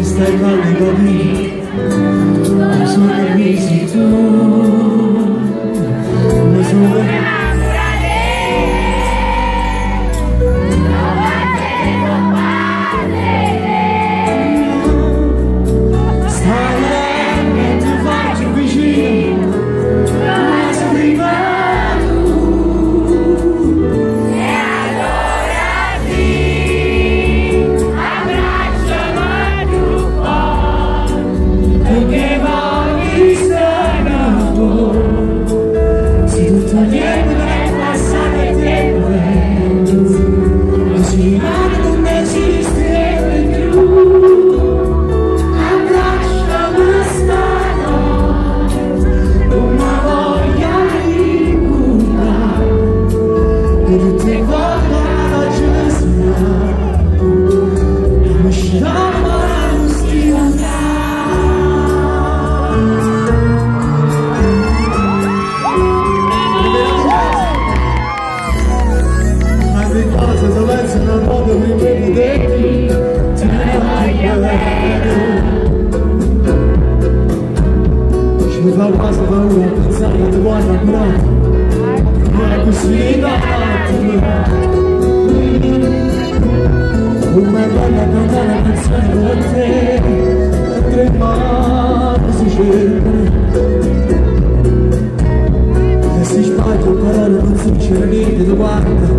Stai calmi bambini, non sono permessi tu, non sono stai là e ti faccio vicino, tu sei arrivato e allora sì, abbracciami perché voglio stare a voi. Se tutto il tempo non è passato il tempo non si rimane, non esiste più. Abbracciami stanotte, una voglia di curare e tutte volte la gesta e mi sciama lo stile. Se non modo di vederti, ti voglio bene. Ci fa quasi paura pensare che ti vuoi innamorare, ma è così davanti. Una bella cantare canzone per te, tre mani si cercano e si sbagliano parole non sinceramente, tu guarda